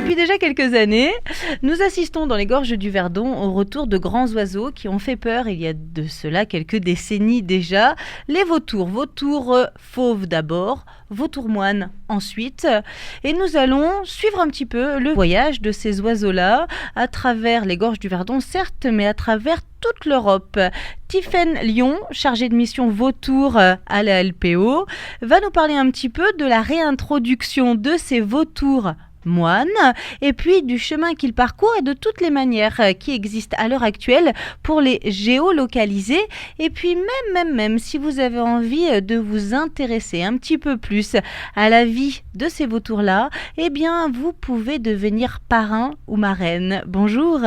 Depuis déjà quelques années, nous assistons dans les gorges du Verdon au retour de grands oiseaux qui ont fait peur il y a de cela quelques décennies déjà. Les vautours, fauves d'abord, vautours moines ensuite. Et nous allons suivre un petit peu le voyage de ces oiseaux-là à travers les gorges du Verdon, certes, mais à travers toute l'Europe. Tiffaine Lyon, chargée de mission vautours à la LPO, va nous parler un petit peu de la réintroduction de ces vautours moines et puis du chemin qu'ils parcourent et de toutes les manières qui existent à l'heure actuelle pour les géolocaliser. Et puis même si vous avez envie de vous intéresser un petit peu plus à la vie de ces vautours-là, eh bien vous pouvez devenir parrain ou marraine. Bonjour.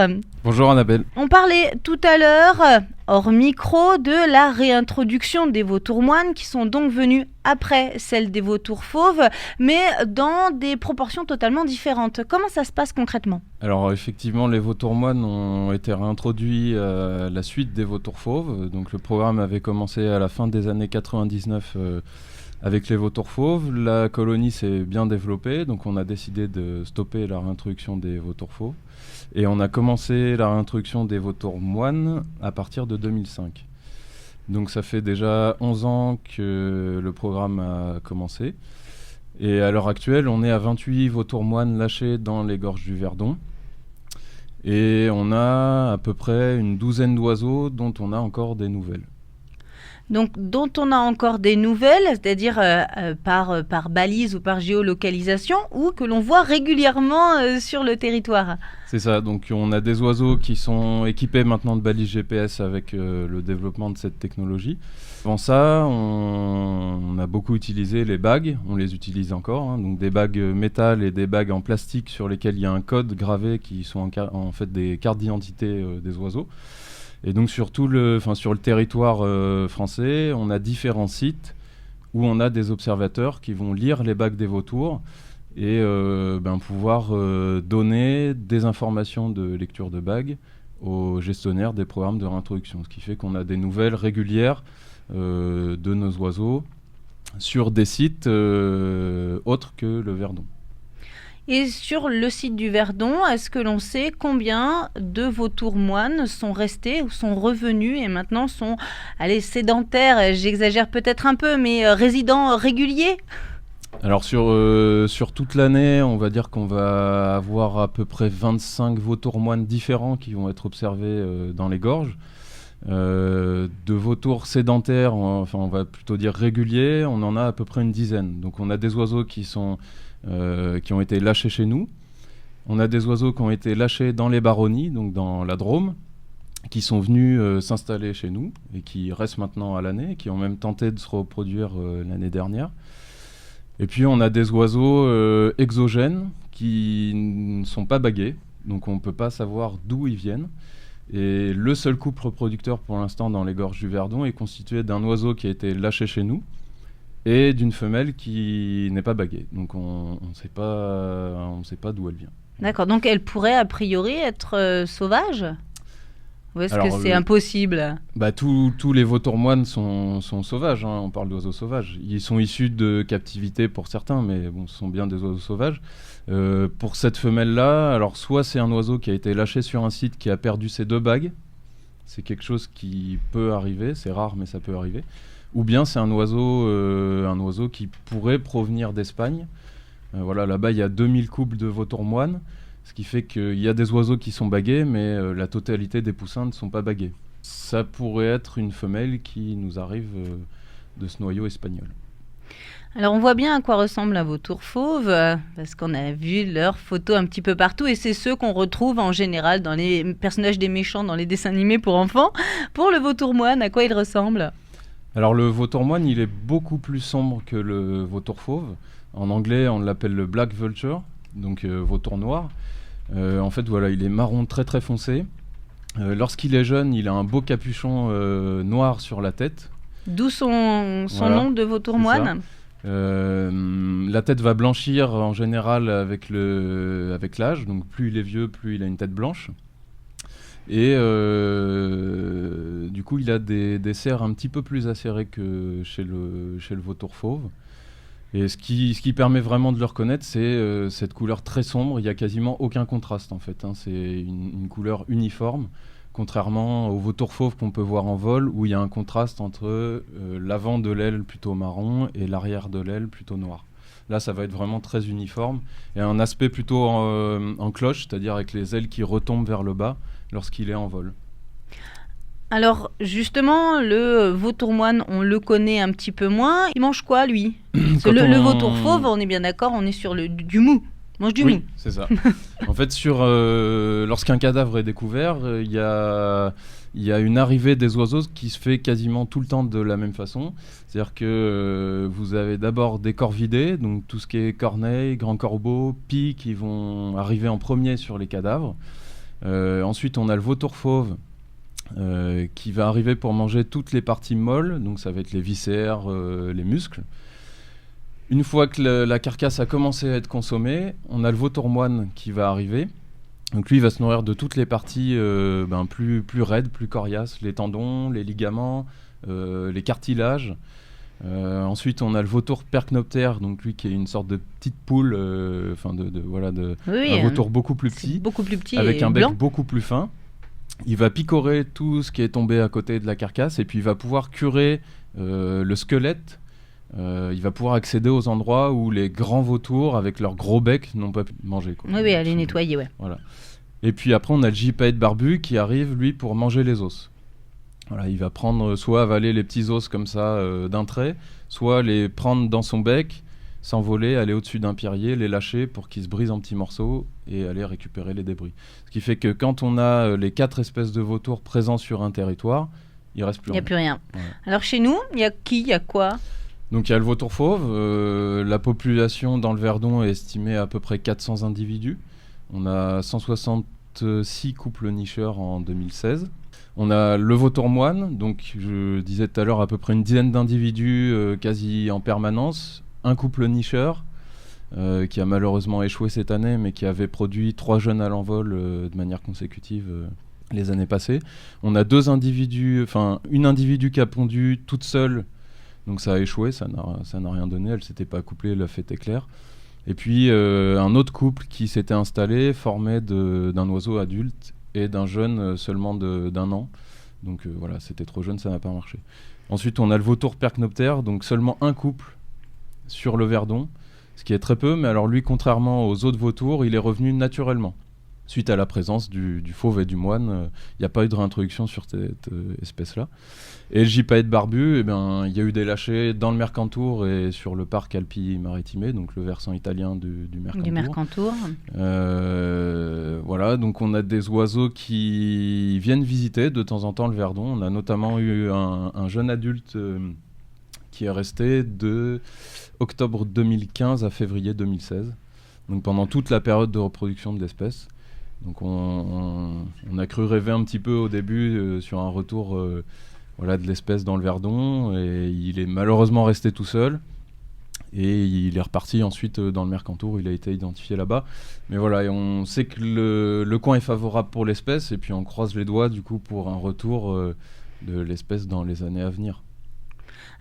Bonjour Annabelle. On parlait tout à l'heure, hors micro, de la réintroduction des vautours moines qui sont donc venus après celle des vautours fauves, mais dans des proportions totalement différentes. Comment ça se passe concrètement ? Alors effectivement, les vautours moines ont été réintroduits à la suite des vautours fauves. Donc le programme avait commencé à la fin des années 99 avec les vautours fauves. La colonie s'est bien développée, donc on a décidé de stopper la réintroduction des vautours fauves. Et on a commencé la réintroduction des vautours moines à partir de 2005. Donc ça fait déjà 11 ans que le programme a commencé. Et à l'heure actuelle, on est à 28 vautours moines lâchés dans les gorges du Verdon. Et on a à peu près une douzaine d'oiseaux dont on a encore des nouvelles. Donc, dont on a encore des nouvelles, c'est-à-dire par balise ou par géolocalisation, ou que l'on voit régulièrement sur le territoire. C'est ça, donc on a des oiseaux qui sont équipés maintenant de balises GPS avec le développement de cette technologie. Avant ça, on a beaucoup utilisé les bagues, on les utilise encore, donc des bagues métal et des bagues en plastique sur lesquelles il y a un code gravé qui sont en fait des cartes d'identité des oiseaux. Et donc sur le territoire français, on a différents sites où on a des observateurs qui vont lire les bagues des vautours et pouvoir donner des informations de lecture de bagues aux gestionnaires des programmes de réintroduction. Ce qui fait qu'on a des nouvelles régulières de nos oiseaux sur des sites autres que le Verdon. Et sur le site du Verdon, est-ce que l'on sait combien de vautours moines sont restés ou sont revenus et maintenant sont sédentaires, j'exagère peut-être un peu, mais résidents réguliers ? Alors sur toute l'année, on va dire qu'on va avoir à peu près 25 vautours moines différents qui vont être observés dans les gorges. De vautours sédentaires, on va plutôt dire réguliers, on en a à peu près une dizaine. Donc on a des oiseaux qui ont été lâchés chez nous. On a des oiseaux qui ont été lâchés dans les baronnies, donc dans la Drôme, qui sont venus s'installer chez nous et qui restent maintenant à l'année, qui ont même tenté de se reproduire l'année dernière. Et puis on a des oiseaux exogènes qui ne sont pas bagués, donc on ne peut pas savoir d'où ils viennent. Et le seul couple reproducteur pour l'instant dans les gorges du Verdon est constitué d'un oiseau qui a été lâché chez nous et d'une femelle qui n'est pas baguée. Donc on ne sait pas d'où elle vient. D'accord, donc elle pourrait a priori être sauvage ? Ou est-ce que c'est impossible ? Tous les vautours moines sont sauvages, on parle d'oiseaux sauvages. Ils sont issus de captivité pour certains, mais bon, ce sont bien des oiseaux sauvages. Pour cette femelle-là, alors soit c'est un oiseau qui a été lâché sur un site qui a perdu ses 2 bagues, c'est quelque chose qui peut arriver, c'est rare mais ça peut arriver. Ou bien c'est un oiseau qui pourrait provenir d'Espagne. Là-bas il y a 2000 couples de vautours moines, ce qui fait qu'il y a des oiseaux qui sont bagués, mais la totalité des poussins ne sont pas bagués. Ça pourrait être une femelle qui nous arrive de ce noyau espagnol. Alors on voit bien à quoi ressemble un vautour fauve, parce qu'on a vu leurs photos un petit peu partout, et c'est ceux qu'on retrouve en général dans les personnages des méchants dans les dessins animés pour enfants. Pour le vautour moine, à quoi il ressemble ? Alors le vautour moine, il est beaucoup plus sombre que le vautour fauve. En anglais, on l'appelle le black vulture, donc vautour noir. Il est marron très très foncé. Lorsqu'il est jeune, il a un beau capuchon noir sur la tête. D'où son nom de vautour moine. La tête va blanchir en général avec l'âge, donc plus il est vieux, plus il a une tête blanche. Et du coup, il a des cerres un petit peu plus acérées que chez le vautour fauve. Et ce qui permet vraiment de le reconnaître, c'est cette couleur très sombre. Il n'y a quasiment aucun contraste en fait, hein. C'est une couleur uniforme, contrairement au vautour fauve qu'on peut voir en vol, où il y a un contraste entre l'avant de l'aile plutôt marron et l'arrière de l'aile plutôt noir. Là, ça va être vraiment très uniforme et un aspect plutôt en cloche, c'est-à-dire avec les ailes qui retombent vers le bas lorsqu'il est en vol. Alors justement, le vautour moine, on le connaît un petit peu moins. Il mange quoi lui? Parce que le vautour fauve, on est bien d'accord, on est sur du mou. Il mange du mou. Oui, c'est ça. En fait, lorsqu'un cadavre est découvert, il y a une arrivée des oiseaux qui se fait quasiment tout le temps de la même façon. C'est-à-dire que vous avez d'abord des corvidés, donc tout ce qui est corneilles, grands corbeaux, pies qui vont arriver en premier sur les cadavres. Ensuite, on a le vautour fauve qui va arriver pour manger toutes les parties molles, donc ça va être les viscères, les muscles. Une fois que la carcasse a commencé à être consommée, on a le vautour moine qui va arriver. Donc lui, il va se nourrir de toutes les parties plus raides, plus coriaces, les tendons, les ligaments, les cartilages. Ensuite, on a le vautour percnoptère, donc lui qui est une sorte de petite poule, un vautour beaucoup plus petit, avec un bec beaucoup plus fin. Il va picorer tout ce qui est tombé à côté de la carcasse et puis il va pouvoir curer le squelette. Il va pouvoir accéder aux endroits où les grands vautours avec leur gros bec n'ont pas pu manger, quoi. Oui, aller nettoyer, ouais. Voilà. Et puis après, on a le gypaète barbu qui arrive, lui, pour manger les os. Voilà, il va prendre, soit avaler les petits os comme ça d'un trait, soit les prendre dans son bec, s'envoler, aller au-dessus d'un pierrier, les lâcher pour qu'ils se brisent en petits morceaux et aller récupérer les débris. Ce qui fait que quand on a les 4 espèces de vautours présents sur un territoire, il ne reste plus rien. Il n'y a plus rien. Ouais. Alors chez nous, il y a qui? Il y a quoi? Donc il y a le vautour fauve. La population dans le Verdon est estimée à peu près 400 individus. On a 166 couples nicheurs en 2016. On a le vautour moine, donc je disais tout à l'heure à peu près une dizaine d'individus quasi en permanence. Un couple nicheur qui a malheureusement échoué cette année, mais qui avait produit 3 jeunes à l'envol de manière consécutive les années passées. On a une individu qui a pondu toute seule, donc ça a échoué, ça n'a rien donné, elle s'était pas accouplée, la fête est claire. Et puis un autre couple qui s'était installé, formé d'un oiseau adulte et d'un jeune seulement d'un an. Donc voilà, c'était trop jeune, ça n'a pas marché. Ensuite, on a le vautour percnoptère, donc seulement un couple sur le Verdon, ce qui est très peu, mais alors lui, contrairement aux autres vautours, il est revenu naturellement. Suite à la présence du fauve et du moine, il n'y a pas eu de réintroduction sur cette espèce-là. Et le gypaète barbu, il y a eu des lâchers dans le Mercantour et sur le parc Alpi-Maritimé, donc le versant italien du Mercantour. Du Mercantour. Voilà, donc on a des oiseaux qui viennent visiter de temps en temps le Verdon. On a notamment eu un jeune adulte qui est resté de octobre 2015 à février 2016, donc pendant toute la période de reproduction de l'espèce. Donc on a cru rêver un petit peu au début sur un retour de l'espèce dans le Verdon, et il est malheureusement resté tout seul et il est reparti ensuite dans le Mercantour, il a été identifié là-bas. Mais voilà, et on sait que le coin est favorable pour l'espèce et puis on croise les doigts du coup pour un retour de l'espèce dans les années à venir.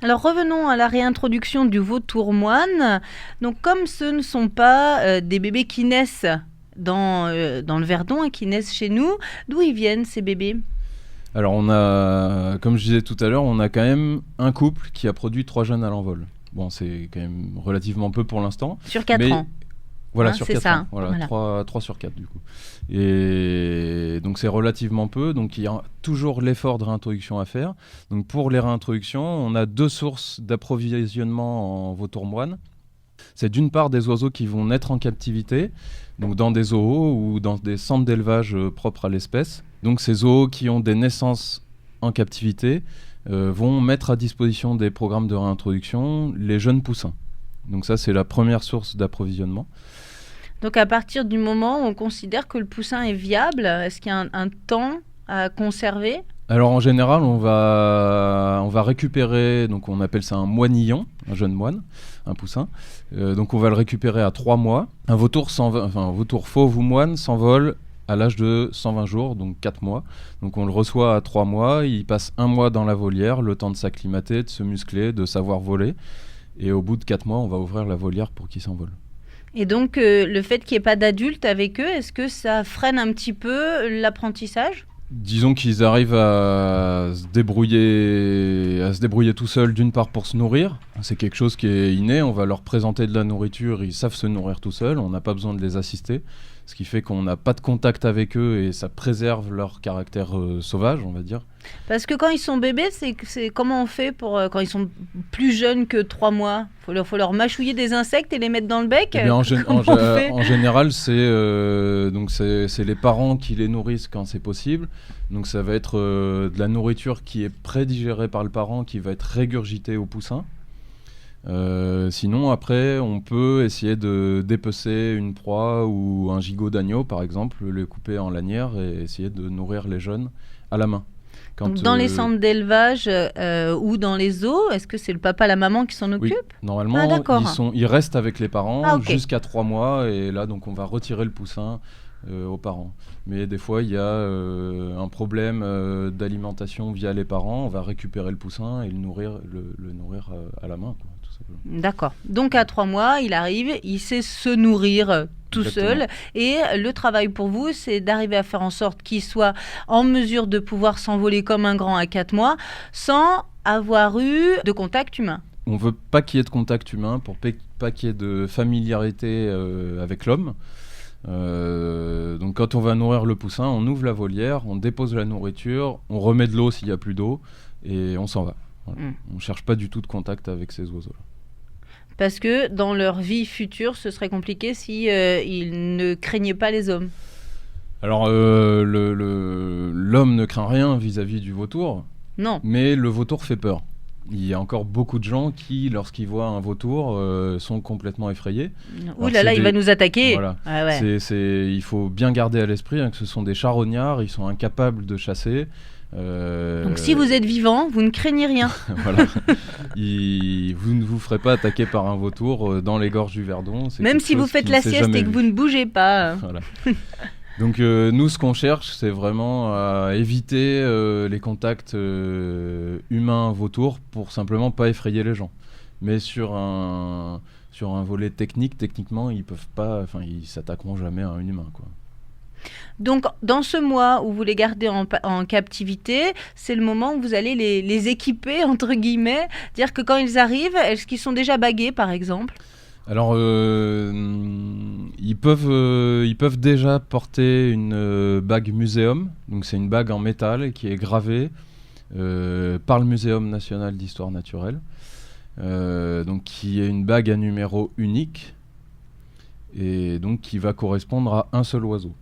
Alors revenons à la réintroduction du vautour moine. Donc comme ce ne sont pas des bébés qui naissent dans le Verdon et qui naissent chez nous, d'où ils viennent ces bébés? Alors on a, comme je disais tout à l'heure, on a quand même un couple qui a produit 3 jeunes à l'envol. Bon, c'est quand même relativement peu pour l'instant. Sur 4 ans. Voilà, sur 4 ans. Voilà. 3 sur 4 du coup. Et donc c'est relativement peu, donc il y a toujours l'effort de réintroduction à faire. Donc pour les réintroductions, on a 2 sources d'approvisionnement en vautour moine. C'est d'une part des oiseaux qui vont naître en captivité, donc dans des zoos ou dans des centres d'élevage propres à l'espèce. Donc ces zoos qui ont des naissances en captivité vont mettre à disposition des programmes de réintroduction les jeunes poussins. Donc ça, c'est la première source d'approvisionnement. Donc à partir du moment où on considère que le poussin est viable, est-ce qu'il y a un temps à conserver? Alors en général, on va récupérer, donc on appelle ça un moinillon, un jeune moine, un poussin. Donc on va le récupérer à 3 mois. Un vautour fauve ou moine s'envole à l'âge de 120 jours, donc 4 mois. Donc on le reçoit à 3 mois, il passe 1 mois dans la volière, le temps de s'acclimater, de se muscler, de savoir voler. Et au bout de 4 mois, on va ouvrir la volière pour qu'ils s'envolent. Et donc, le fait qu'il n'y ait pas d'adultes avec eux, est-ce que ça freine un petit peu l'apprentissage ? Disons qu'ils arrivent à se débrouiller tout seuls, d'une part pour se nourrir. C'est quelque chose qui est inné, on va leur présenter de la nourriture, ils savent se nourrir tout seuls, on n'a pas besoin de les assister. Ce qui fait qu'on n'a pas de contact avec eux et ça préserve leur caractère sauvage, on va dire. Parce que quand ils sont bébés, c'est comment on fait pour quand ils sont plus jeunes que 3 mois ? Faut leur mâchouiller des insectes et les mettre dans le bec ? Eh bien, en fait général, c'est les parents qui les nourrissent quand c'est possible. Donc ça va être de la nourriture qui est prédigérée par le parent, qui va être régurgitée au poussin. Sinon, après, on peut essayer de dépecer une proie ou un gigot d'agneau, par exemple, le couper en lanières et essayer de nourrir les jeunes à la main. Donc dans les centres d'élevage ou dans les zoos, est-ce que c'est le papa, la maman qui s'en occupe ? Oui, normalement, ils restent avec les parents jusqu'à 3 mois et là, donc, on va retirer le poussin aux parents. Mais des fois, il y a un problème d'alimentation via les parents, on va récupérer le poussin et le nourrir à la main, quoi. D'accord. Donc à 3 mois, il arrive, il sait se nourrir tout seul. Et le travail pour vous, c'est d'arriver à faire en sorte qu'il soit en mesure de pouvoir s'envoler comme un grand à 4 mois sans avoir eu de contact humain. On ne veut pas qu'il y ait de contact humain pour pas qu'il y ait de familiarité avec l'homme. Donc quand on va nourrir le poussin, on ouvre la volière, on dépose la nourriture, on remet de l'eau s'il n'y a plus d'eau et on s'en va. Voilà. On ne cherche pas du tout de contact avec ces oiseaux-là. Parce que dans leur vie future, ce serait compliqué si ils ne craignaient pas les hommes. Alors, l'homme ne craint rien vis-à-vis du vautour. Non. Mais le vautour fait peur. Il y a encore beaucoup de gens qui, lorsqu'ils voient un vautour, sont complètement effrayés. Ouh là là, il va nous attaquer. Voilà. Ah ouais. Il faut bien garder à l'esprit que ce sont des charognards, ils sont incapables de chasser. Donc si vous êtes vivant, vous ne craignez rien. Voilà. Vous ne vous ferez pas attaquer par un vautour dans les gorges du Verdon. Même si vous faites la sieste et que vous ne bougez pas. Voilà. Donc nous, ce qu'on cherche, c'est vraiment à éviter les contacts humains-vautours pour simplement pas effrayer les gens. Mais sur un volet techniquement, ils s'attaqueront jamais à un humain, quoi. Donc, dans ce mois où vous les gardez en captivité, c'est le moment où vous allez les équiper, entre guillemets, dire que quand ils arrivent, est-ce qu'ils sont déjà bagués, par exemple ? Alors, ils peuvent déjà porter une bague muséum. Donc, c'est une bague en métal qui est gravée par le Muséum national d'histoire naturelle. Donc, qui est une bague à numéro unique et donc qui va correspondre à un seul oiseau.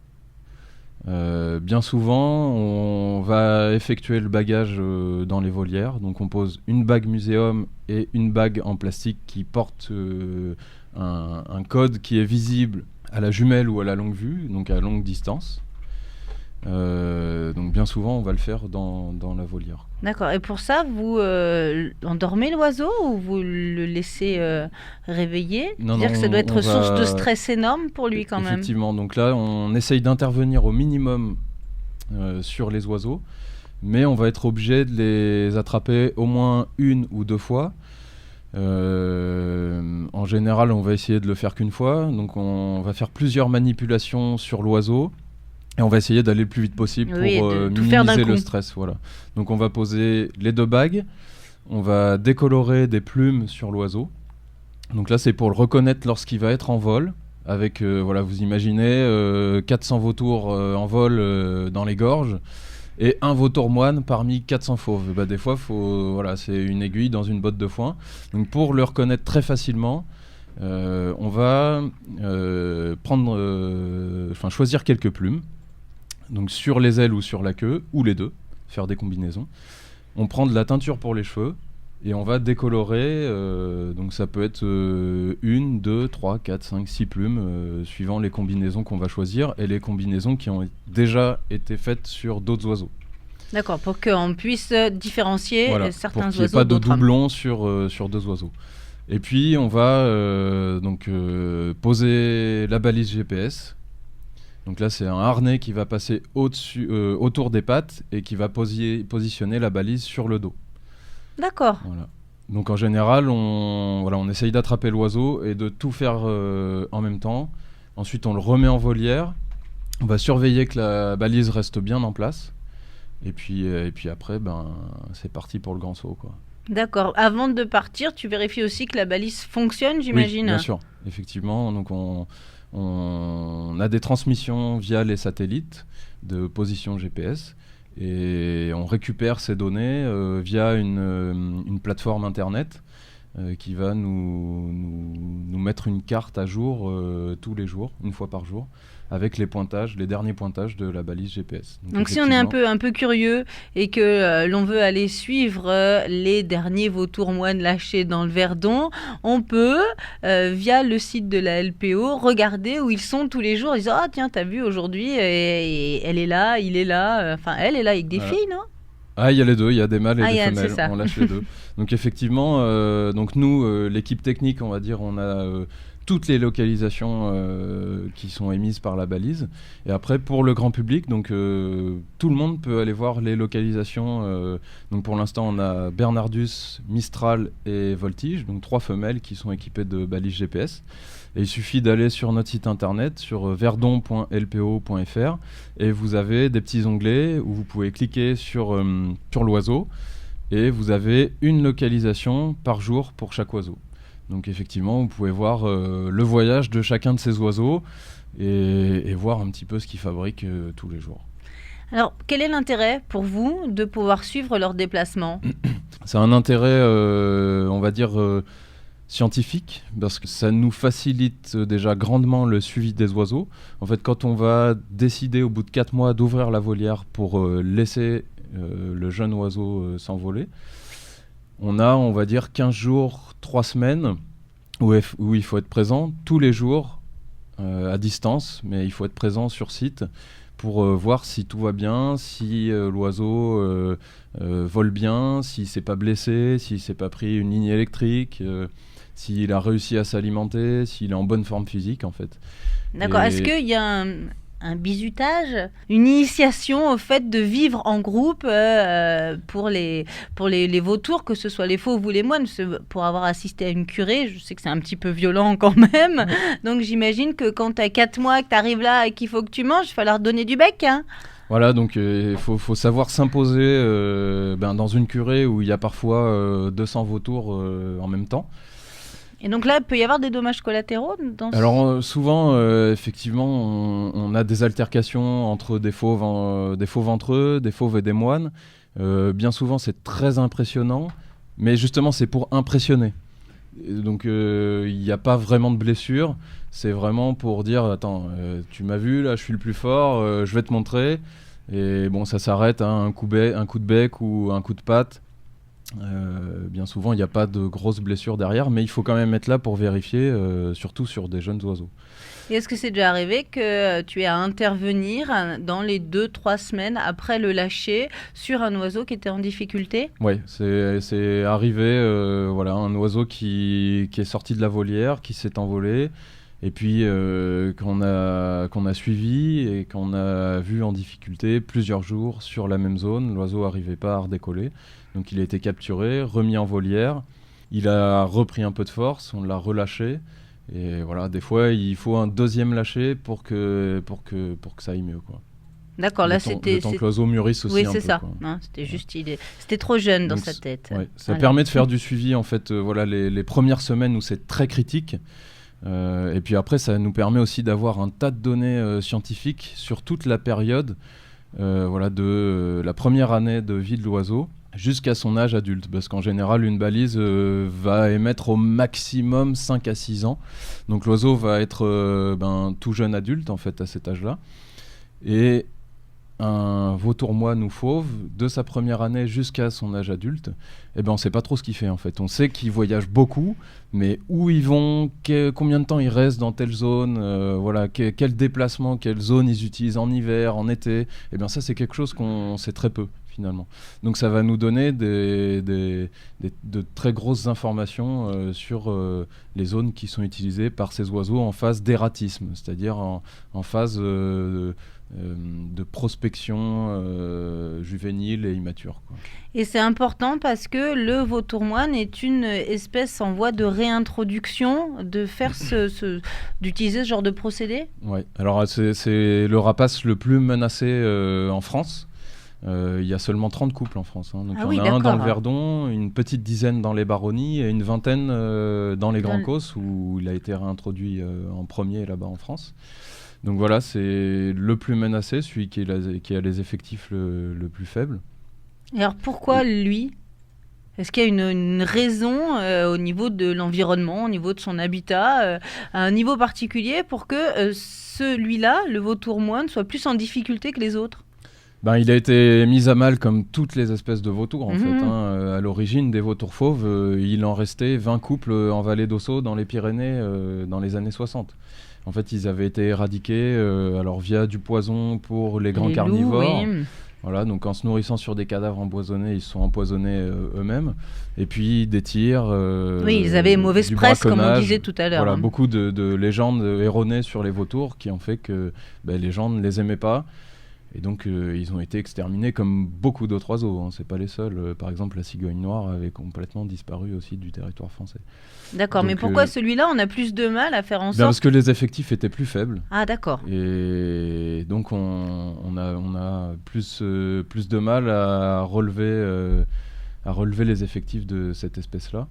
Bien souvent, on va effectuer le bagage dans les volières. Donc on pose une bague muséum et une bague en plastique qui porte un code qui est visible à la jumelle ou à la longue vue, donc à longue distance. Donc bien souvent, on va le faire dans la volière. D'accord. Et pour ça, vous endormez l'oiseau ou vous le laissez réveiller ? C'est-à-dire que ça doit être source de stress énorme pour lui quand même. Effectivement. Donc là, on essaye d'intervenir au minimum sur les oiseaux, mais on va être obligé de les attraper au moins 1 ou 2 fois. En général, on va essayer de le faire qu'une fois. Donc on va faire plusieurs manipulations sur l'oiseau. Et on va essayer d'aller le plus vite possible pour minimiser le stress. Voilà. Donc on va poser les 2 bagues, on va décolorer des plumes sur l'oiseau. Donc là c'est pour le reconnaître lorsqu'il va être en vol. Avec, vous imaginez 400 vautours en vol dans les gorges et un vautour moine parmi 400 fauves. Bah, des fois c'est une aiguille dans une botte de foin. Donc pour le reconnaître très facilement, on va choisir quelques plumes. Donc sur les ailes ou sur la queue, ou les deux, faire des combinaisons. On prend de la teinture pour les cheveux et on va décolorer, donc ça peut être 1, 2, 3, 4, 5, 6 plumes, suivant les combinaisons qu'on va choisir et les combinaisons qui ont déjà été faites sur d'autres oiseaux. D'accord, pour qu'on puisse différencier certains oiseaux d'autres. Pour qu'il n'y ait pas de doublons sur 2 oiseaux. Et puis on va poser la balise GPS. Donc là, c'est un harnais qui va passer autour des pattes et qui va positionner la balise sur le dos. D'accord. Voilà. Donc en général, on essaye d'attraper l'oiseau et de tout faire en même temps. Ensuite, on le remet en volière. On va surveiller que la balise reste bien en place. Et puis après, c'est parti pour le grand saut, quoi. D'accord. Avant de partir, tu vérifies aussi que la balise fonctionne, j'imagine. Oui, bien sûr. Effectivement, donc on a des transmissions via les satellites de position GPS et on récupère ces données via une plateforme internet qui va nous mettre une carte à jour tous les jours, une fois par jour, avec les derniers pointages de la balise GPS. Donc si on est un peu curieux et que l'on veut aller suivre les derniers vautours moines lâchés dans le Verdon, on peut, via le site de la LPO, regarder où ils sont tous les jours. Ils disent « Ah tiens, t'as vu aujourd'hui, et elle est là, il est là. » Enfin, elle est là avec des filles, non ? Ah, il y a les deux, il y a des mâles et des femelles, c'est ça. on lâche les deux. Donc effectivement, nous, l'équipe technique, on va dire, on a toutes les localisations qui sont émises par la balise. Et après, pour le grand public, donc tout le monde peut aller voir les localisations. Donc pour l'instant, on a Bernardus, Mistral et Voltige, donc 3 femelles qui sont équipées de balises GPS. Et il suffit d'aller sur notre site internet, sur verdon.lpo.fr, et vous avez des petits onglets où vous pouvez cliquer sur l'oiseau, et vous avez une localisation par jour pour chaque oiseau. Donc effectivement, vous pouvez voir le voyage de chacun de ces oiseaux et voir un petit peu ce qu'ils fabriquent tous les jours. Alors, quel est l'intérêt pour vous de pouvoir suivre leurs déplacements ? C'est un intérêt, on va dire, scientifique, parce que ça nous facilite déjà grandement le suivi des oiseaux. En fait, quand on va décider au bout de 4 mois d'ouvrir la volière pour laisser le jeune oiseau s'envoler, on a, on va dire, 15 jours, 3 semaines où il faut être présent tous les jours à distance, mais il faut être présent sur site pour voir si tout va bien, si l'oiseau vole bien, s'il ne s'est pas blessé, s'il ne s'est pas pris une ligne électrique, s'il a réussi à s'alimenter, s'il est en bonne forme physique, en fait. D'accord. Est-ce qu'il y a un bizutage, une initiation au fait de vivre en groupe pour les vautours, que ce soit les fauves ou les moines? Pour avoir assisté à une curée, je sais que c'est un petit peu violent quand même. Donc j'imagine que quand tu as 4 mois, que tu arrives là et qu'il faut que tu manges, il va leur donner du bec, hein. Voilà, donc il faut savoir s'imposer dans une curée où il y a parfois 200 vautours en même temps. Et donc là, il peut y avoir des dommages collatéraux Alors souvent, effectivement, on a des altercations entre des fauves entre eux, des fauves et des moines. Bien souvent, c'est très impressionnant, mais justement, c'est pour impressionner. Et donc, il n'y a pas vraiment de blessure. C'est vraiment pour dire, attends, tu m'as vu, là, je suis le plus fort, je vais te montrer. Et bon, ça s'arrête à un coup de bec ou un coup de patte. Bien souvent, il n'y a pas de grosses blessures derrière, mais il faut quand même être là pour vérifier, surtout sur des jeunes oiseaux. Et est-ce que c'est déjà arrivé que tu aies à intervenir dans les 2-3 semaines après le lâcher sur un oiseau qui était en difficulté ? Oui, c'est arrivé, un oiseau qui est sorti de la volière, qui s'est envolé, et puis qu'on a suivi et qu'on a vu en difficulté plusieurs jours sur la même zone. L'oiseau n'arrivait pas à redécoller. Donc il a été capturé, remis en volière, il a repris un peu de force, on l'a relâché, et voilà, des fois il faut un deuxième lâcher pour que ça aille mieux, quoi. D'accord, là c'était... Le temps que l'oiseau mûrisse aussi un peu. Oui, c'est ça. Non, c'était juste, c'était trop jeune dans sa tête. Ouais, ça permet de faire du suivi, en fait, les premières semaines où c'est très critique, et puis après ça nous permet aussi d'avoir un tas de données scientifiques sur toute la période de la première année de vie de l'oiseau jusqu'à son âge adulte, parce qu'en général une balise va émettre au maximum 5 à 6 ans, donc l'oiseau va être tout jeune adulte en fait à cet âge-là, et un vautour moine ou fauve de sa première année jusqu'à son âge adulte, on ne sait pas trop ce qu'il fait en fait. On sait qu'il voyage beaucoup, mais où ils vont, combien de temps ils restent dans telle zone, quel déplacement, quelle zone ils utilisent en hiver, en été, ça c'est quelque chose qu'on sait très peu finalement. Donc ça va nous donner de très grosses informations sur les zones qui sont utilisées par ces oiseaux en phase d'ératisme, c'est-à-dire en phase de prospection juvénile et immature, quoi. Et c'est important parce que le vautour moine est une espèce en voie de réintroduction, d'utiliser ce genre de procédé. Ouais. Alors c'est le rapace le plus menacé en France. Il y a seulement 30 couples en France, hein. Donc il y en a un dans le Verdon, une petite dizaine dans les Baronnies et une vingtaine dans les Grands Causses où il a été réintroduit en premier là-bas en France. Donc voilà, c'est le plus menacé, celui qui a les effectifs le plus faibles. Et alors pourquoi lui ? Est-ce qu'il y a une raison au niveau de l'environnement, au niveau de son habitat, à un niveau particulier pour que celui-là, le vautour moine, soit plus en difficulté que les autres ? Il a été mis à mal comme toutes les espèces de vautours en fait, hein. À l'origine des vautours fauves, il en restait 20 couples en vallée d'Ossau dans les Pyrénées dans les années 60. En fait, ils avaient été éradiqués alors via du poison pour les grands carnivores. Loups, oui. Voilà, donc en se nourrissant sur des cadavres empoisonnés, ils se sont empoisonnés eux-mêmes. Et puis des tirs. Oui, ils avaient mauvaise presse, comme on disait tout à l'heure. Voilà, beaucoup de légendes erronées sur les vautours qui ont fait que les gens ne les aimaient pas. Et donc, ils ont été exterminés comme beaucoup d'autres oiseaux, hein. C'est pas les seuls. Par exemple, la cigogne noire avait complètement disparu aussi du territoire français. D'accord, donc, mais pourquoi celui-là, on a plus de mal à faire en sorte... Parce que les effectifs étaient plus faibles. Ah, d'accord. Et donc, on a plus de mal à relever les effectifs de cette espèce-là.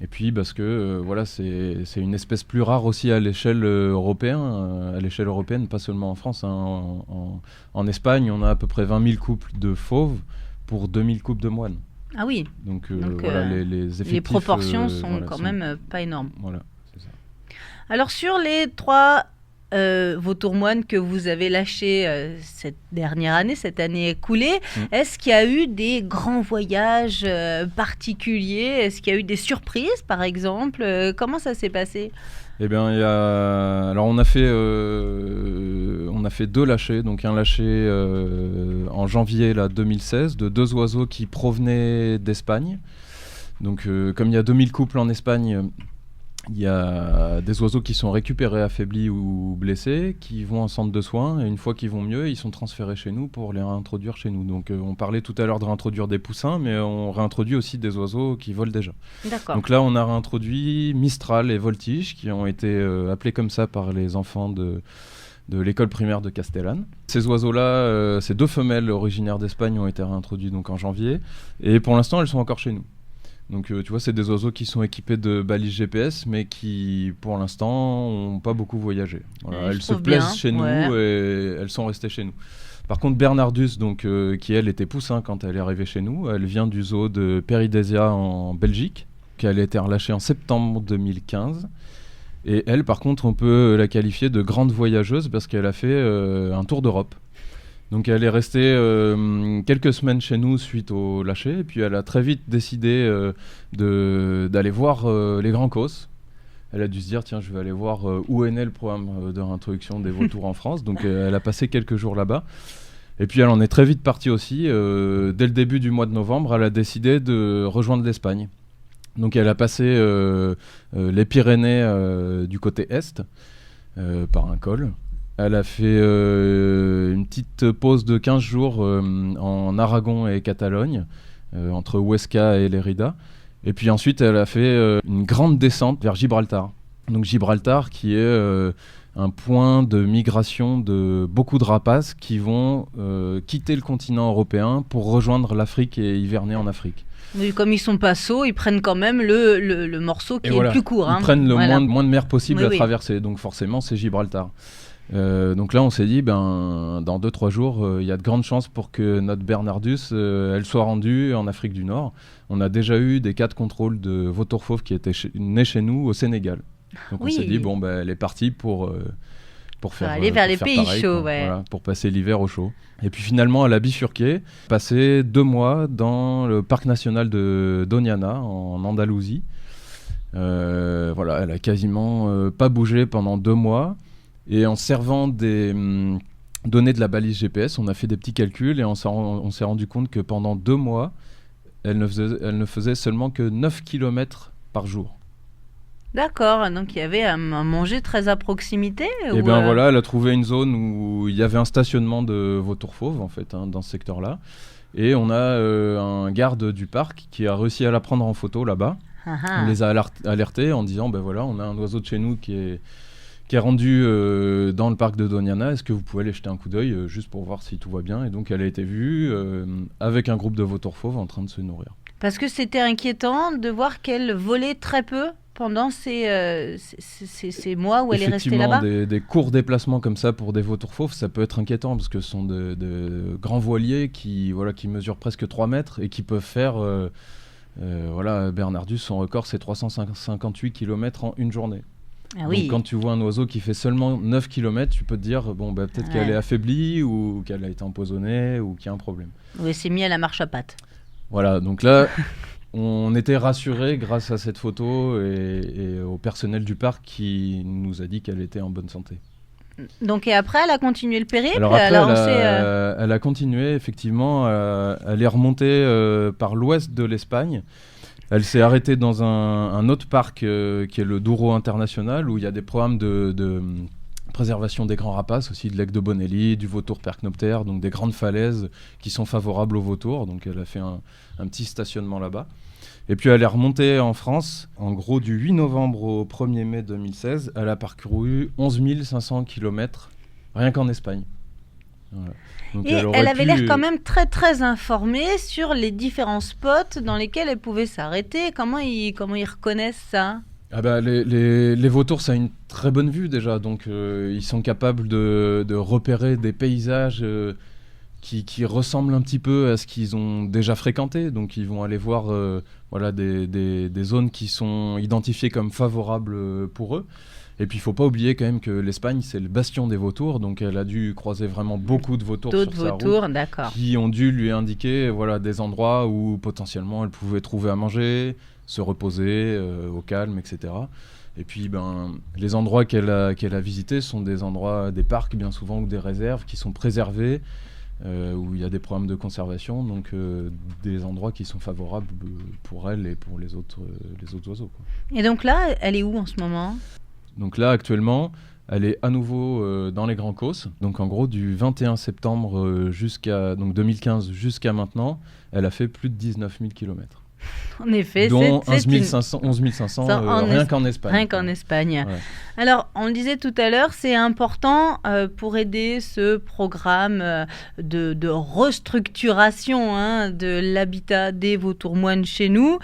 Et puis parce que c'est une espèce plus rare aussi à l'échelle européenne, pas seulement en France, hein. En Espagne, on a à peu près 20 000 couples de fauves pour 2 000 couples de moines. Ah oui. Donc les effectifs... Les proportions sont quand même pas énormes. Voilà, c'est ça. Alors sur les 3 vautours moines que vous avez lâchés cette dernière année, cette année écoulée, est-ce qu'il y a eu des grands voyages particuliers ? Est-ce qu'il y a eu des surprises, par exemple ? Comment ça s'est passé ? Eh bien, alors on a fait 2 lâchers. Donc un lâcher en janvier 2016 de 2 oiseaux qui provenaient d'Espagne. Donc comme il y a 2000 couples en Espagne, il y a des oiseaux qui sont récupérés affaiblis ou blessés, qui vont en centre de soins, et une fois qu'ils vont mieux, ils sont transférés chez nous pour les réintroduire chez nous. Donc on parlait tout à l'heure de réintroduire des poussins, mais on réintroduit aussi des oiseaux qui volent déjà. D'accord. Donc là, on a réintroduit Mistral et Voltige, qui ont été appelés comme ça par les enfants de l'école primaire de Castellane. Ces oiseaux-là, ces 2 femelles originaires d'Espagne ont été réintroduits donc en janvier, et pour l'instant, elles sont encore chez nous. Donc tu vois, c'est des oiseaux qui sont équipés de balises GPS, mais qui, pour l'instant, n'ont pas beaucoup voyagé. Voilà, elles se plaisent chez nous et elles sont restées chez nous. Par contre, Bernardus, qui elle était poussin quand elle est arrivée chez nous, elle vient du zoo de Peridesia en Belgique, qui a été relâchée en septembre 2015. Et elle, par contre, on peut la qualifier de grande voyageuse parce qu'elle a fait un tour d'Europe. Donc elle est restée quelques semaines chez nous suite au lâcher, et puis elle a très vite décidé d'aller voir les Grands Causses. Elle a dû se dire, tiens, je vais aller voir où est né le programme de réintroduction des vautours en France. Donc elle a passé quelques jours là-bas. Et puis elle en est très vite partie aussi. Dès le début du mois de novembre, elle a décidé de rejoindre l'Espagne. Donc elle a passé les Pyrénées du côté est, par un col. Elle a fait une petite pause de 15 jours en Aragon et Catalogne, entre Huesca et Lérida. Et puis ensuite, elle a fait une grande descente vers Gibraltar. Donc Gibraltar qui est un point de migration de beaucoup de rapaces qui vont quitter le continent européen pour rejoindre l'Afrique et hiverner en Afrique. Oui, comme ils sont pas sots, ils prennent quand même le morceau qui est le plus court. Ils prennent le moins de mer possible à traverser. Donc forcément, c'est Gibraltar. Donc là on s'est dit dans 2-3 jours il y a de grandes chances pour que notre Bernardus elle soit rendue en Afrique du Nord. On a déjà eu des cas de contrôle de vautours fauves qui étaient nés chez nous au Sénégal. Donc on s'est dit elle est partie pour faire aller vers les pays pareil, chauds, voilà, pour passer l'hiver au chaud. Et puis finalement elle a bifurqué, passé 2 mois dans le parc national de Doñana en Andalousie. Elle a quasiment pas bougé pendant 2 mois. Et en servant des données de la balise GPS, on a fait des petits calculs et on s'est rendu compte que pendant 2 mois, elle ne faisait seulement que 9 km par jour. D'accord, donc il y avait à manger très à proximité Et ou, bien voilà, elle a trouvé une zone où il y avait un stationnement de vautours fauves en fait, dans ce secteur-là. Et on a un garde du parc qui a réussi à la prendre en photo là-bas. Ah, On ah. les a alertés en disant, ben voilà, on a un oiseau de chez nous qui est rendu dans le parc de Doñana. Est-ce que vous pouvez aller jeter un coup d'œil juste pour voir si tout va bien? Et donc elle a été vue avec un groupe de vautours fauves en train de se nourrir. Parce que c'était inquiétant de voir qu'elle volait très peu pendant ces mois où elle est restée Effectivement, là-bas. des courts déplacements comme ça pour des vautours fauves, ça peut être inquiétant parce que ce sont de grands voiliers qui mesurent presque 3 mètres et qui peuvent faire... voilà, Bernardus, son record, c'est 358 km en une journée. Ah Donc oui. quand tu vois un oiseau qui fait seulement 9 km, tu peux te dire, bon, bah, peut-être qu'elle Ouais. est affaiblie ou qu'elle a été empoisonnée ou qu'il y a un problème. Oui, c'est mis à la marche à pattes. Voilà, donc là, on était rassurés grâce à cette photo et au personnel du parc qui nous a dit qu'elle était en bonne santé. Donc, et après, elle a continué le périple. Alors après, elle elle a continué, effectivement, elle est remontée par l'ouest de l'Espagne. Elle s'est arrêtée dans un autre parc qui est le Douro International, où il y a des programmes de préservation des grands rapaces, aussi de l'aigle de Bonelli, du vautour percnoptère, donc des grandes falaises qui sont favorables aux vautours. Donc elle a fait un petit stationnement là-bas. Et puis elle est remontée en France, en gros du 8 novembre au 1er mai 2016. Elle a parcouru 11 500 km, rien qu'en Espagne. Voilà. Donc Et aurait elle avait pu, l'air quand même très très informée sur les différents spots dans lesquels elle pouvait s'arrêter. Comment ils reconnaissent ça? Ah bah, les vautours, ça a une très bonne vue déjà, donc ils sont capables de repérer des paysages qui ressemblent un petit peu à ce qu'ils ont déjà fréquenté. Donc ils vont aller voir voilà, des zones qui sont identifiées comme favorables pour eux. Et puis il ne faut pas oublier quand même que l'Espagne, c'est le bastion des vautours, donc elle a dû croiser vraiment beaucoup de vautours D'autres sur sa route, vautours, d'accord. qui ont dû lui indiquer voilà, des endroits où potentiellement elle pouvait trouver à manger, se reposer au calme, etc. Et puis les endroits qu'elle a visités sont des endroits, des parcs bien souvent ou des réserves qui sont préservés, où il y a des programmes de conservation, donc des endroits qui sont favorables pour elle et pour les autres oiseaux, quoi. Et donc là, elle est où en ce moment? Donc là, actuellement, elle est à nouveau dans les Grands Causses. Donc en gros, du 21 septembre donc 2015 jusqu'à maintenant, elle a fait plus de 19 000 km. En effet, dont c'est 11 500 rien qu'en Espagne. Rien qu'en Espagne. Ouais. Alors, on le disait tout à l'heure, c'est important pour aider ce programme de restructuration de l'habitat des vautours moines chez nous,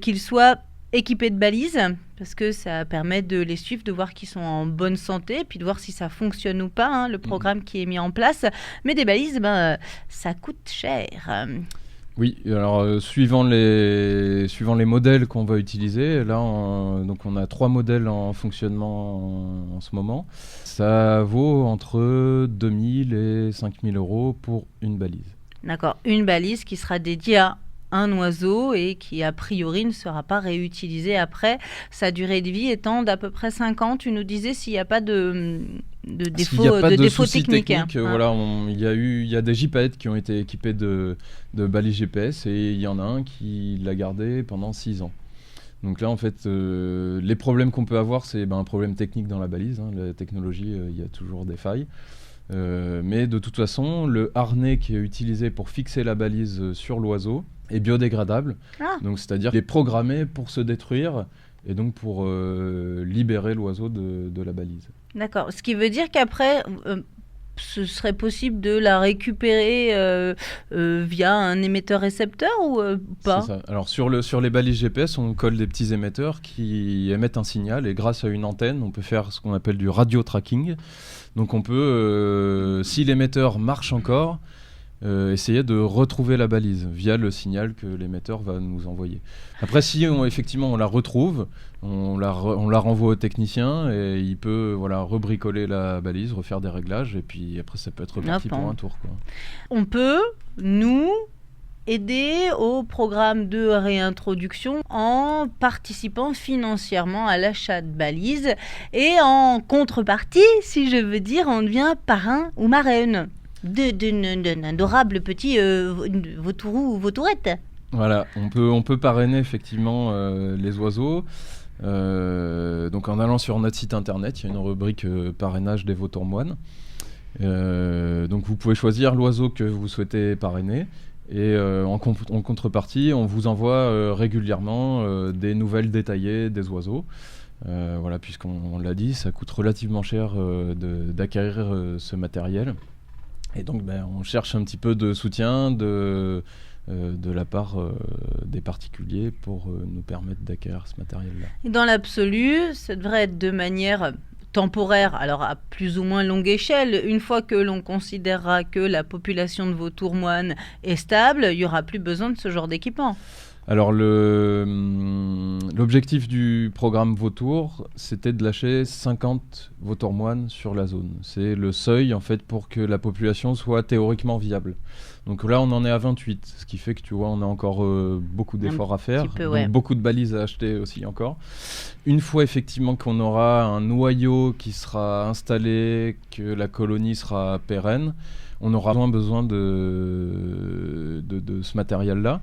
qu'il soit équipés de balises, parce que ça permet de les suivre, de voir qu'ils sont en bonne santé, puis de voir si ça fonctionne ou pas, le programme qui est mis en place. Mais des balises, ça coûte cher. Oui, alors suivant les modèles qu'on va utiliser, là donc on a 3 modèles en fonctionnement en ce moment. Ça vaut entre 2 000 et 5 000 euros pour une balise. D'accord, une balise qui sera dédiée à un oiseau et qui a priori ne sera pas réutilisé après, sa durée de vie étant d'à peu près 5 ans. Tu nous disais s'il n'y a pas de défauts techniques. Voilà, il y a des gypaètes qui ont été équipés de balises GPS et il y en a un qui l'a gardé pendant 6 ans. Donc là, en fait, les problèmes qu'on peut avoir, c'est un problème technique dans la balise. La technologie, il y a toujours des failles. Mais de toute façon, le harnais qui est utilisé pour fixer la balise sur l'oiseau est biodégradable. Donc, c'est-à-dire qu'il est programmé pour se détruire et donc pour libérer l'oiseau de la balise. D'accord. Ce qui veut dire qu'après, ce serait possible de la récupérer via un émetteur-récepteur ou pas? C'est ça. Alors sur les balises GPS, on colle des petits émetteurs qui émettent un signal et grâce à une antenne, on peut faire ce qu'on appelle du radio tracking. Donc on peut, si l'émetteur marche encore, essayer de retrouver la balise via le signal que l'émetteur va nous envoyer. Après, si effectivement on la retrouve, on la renvoie au technicien et il peut rebricoler la balise, refaire des réglages et puis après ça peut être reparti pour un tour, quoi. On peut, nous, aider au programme de réintroduction en participant financièrement à l'achat de balises et en contrepartie, si je veux dire, on devient parrain ou marraine d'un adorable petit vautourou ou vautourette. Voilà, on peut parrainer effectivement les oiseaux. Donc en allant sur notre site internet, il y a une rubrique parrainage des vautours moines. Donc vous pouvez choisir l'oiseau que vous souhaitez parrainer. Et en contrepartie, on vous envoie régulièrement des nouvelles détaillées des oiseaux. Voilà, puisqu'on l'a dit, ça coûte relativement cher d'acquérir ce matériel. Et donc, on cherche un petit peu de soutien de la part des particuliers pour nous permettre d'acquérir ce matériel-là. Et dans l'absolu, ça devrait être de manière temporaire, alors à plus ou moins longue échelle. Une fois que l'on considérera que la population de vautours moines est stable, il n'y aura plus besoin de ce genre d'équipement. Alors l'objectif du programme Vautour, c'était de lâcher 50 vautours moines sur la zone. C'est le seuil en fait pour que la population soit théoriquement viable. Donc là on en est à 28, ce qui fait que tu vois on a encore beaucoup d'efforts à faire, donc beaucoup de balises à acheter aussi encore. Une fois effectivement qu'on aura un noyau qui sera installé, que la colonie sera pérenne, on aura besoin de ce matériel-là.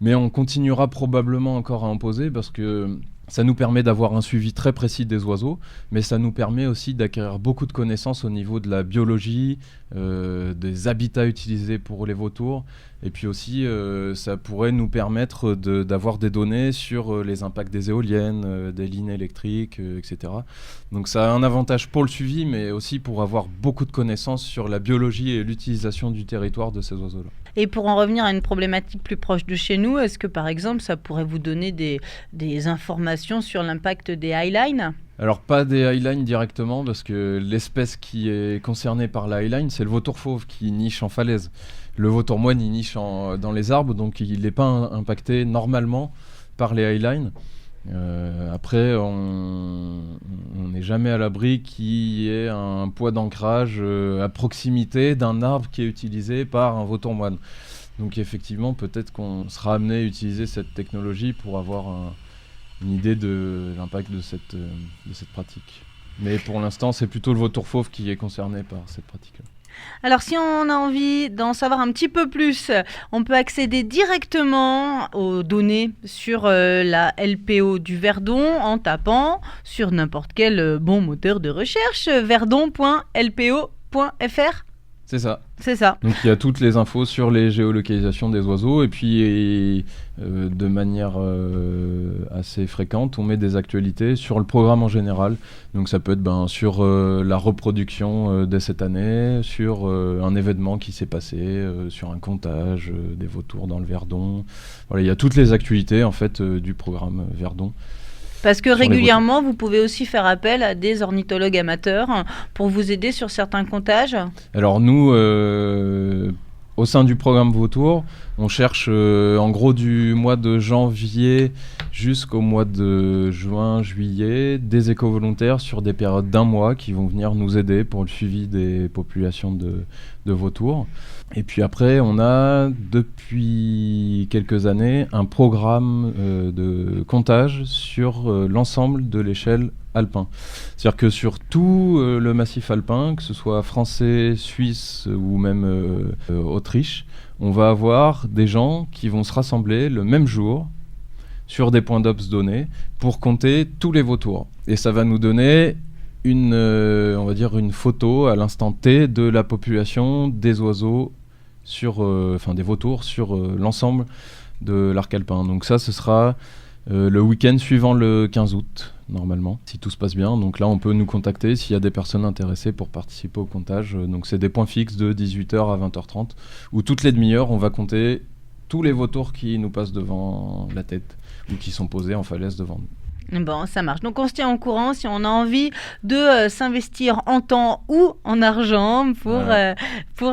Mais on continuera probablement encore à en poser parce que ça nous permet d'avoir un suivi très précis des oiseaux, mais ça nous permet aussi d'acquérir beaucoup de connaissances au niveau de la biologie, des habitats utilisés pour les vautours, et puis aussi ça pourrait nous permettre d'avoir des données sur les impacts des éoliennes, des lignes électriques, etc. Donc ça a un avantage pour le suivi, mais aussi pour avoir beaucoup de connaissances sur la biologie et l'utilisation du territoire de ces oiseaux-là. Et pour en revenir à une problématique plus proche de chez nous, est-ce que par exemple ça pourrait vous donner des informations sur l'impact des highlines ? Alors pas des highlines directement, parce que l'espèce qui est concernée par la highline, c'est le vautour fauve qui niche en falaise. Le vautour moine, il niche dans les arbres, donc il n'est pas impacté normalement par les highlines. Après, on n'est jamais à l'abri qu'il y ait un poids d'ancrage à proximité d'un arbre qui est utilisé par un vautour moine. Donc effectivement, peut-être qu'on sera amené à utiliser cette technologie pour avoir une idée de l'impact de cette pratique. Mais pour l'instant, c'est plutôt le vautour fauve qui est concerné par cette pratique-là. Alors si on a envie d'en savoir un petit peu plus, on peut accéder directement aux données sur la LPO du Verdon en tapant sur n'importe quel bon moteur de recherche verdon.lpo.fr. C'est ça. C'est ça. Donc il y a toutes les infos sur les géolocalisations des oiseaux et puis de manière assez fréquente, on met des actualités sur le programme en général. Donc ça peut être sur la reproduction dès cette année, sur un événement qui s'est passé, sur un comptage des vautours dans le Verdon. Voilà, il y a toutes les actualités en fait du programme Verdon. Parce que régulièrement, vous pouvez aussi faire appel à des ornithologues amateurs pour vous aider sur certains comptages. Alors nous, au sein du programme Vautour, on cherche en gros du mois de janvier jusqu'au mois de juin, juillet, des éco-volontaires sur des périodes d'un mois qui vont venir nous aider pour le suivi des populations de vautours. Et puis après, on a depuis quelques années un programme de comptage sur l'ensemble de l'échelle alpin. C'est-à-dire que sur tout le massif alpin, que ce soit français, suisse ou même Autriche, on va avoir des gens qui vont se rassembler le même jour sur des points d'obs donnés pour compter tous les vautours. Et ça va nous donner on va dire une photo à l'instant T de la population des oiseaux des vautours sur l'ensemble de l'arc alpin. Donc ça, ce sera le week-end suivant le 15 août, normalement, si tout se passe bien. Donc là, on peut nous contacter s'il y a des personnes intéressées pour participer au comptage. Donc c'est des points fixes de 18h à 20h30, où toutes les demi-heures, on va compter tous les vautours qui nous passent devant la tête ou qui sont posés en falaise devant nous. Bon, ça marche. Donc on se tient au courant si on a envie de s'investir en temps ou en argent pour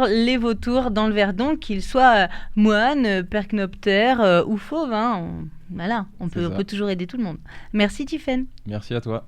les vautours dans le Verdon, qu'ils soient moines, percnoptères ou fauves. Voilà, on peut toujours aider tout le monde. Merci Tiffaine. Merci à toi.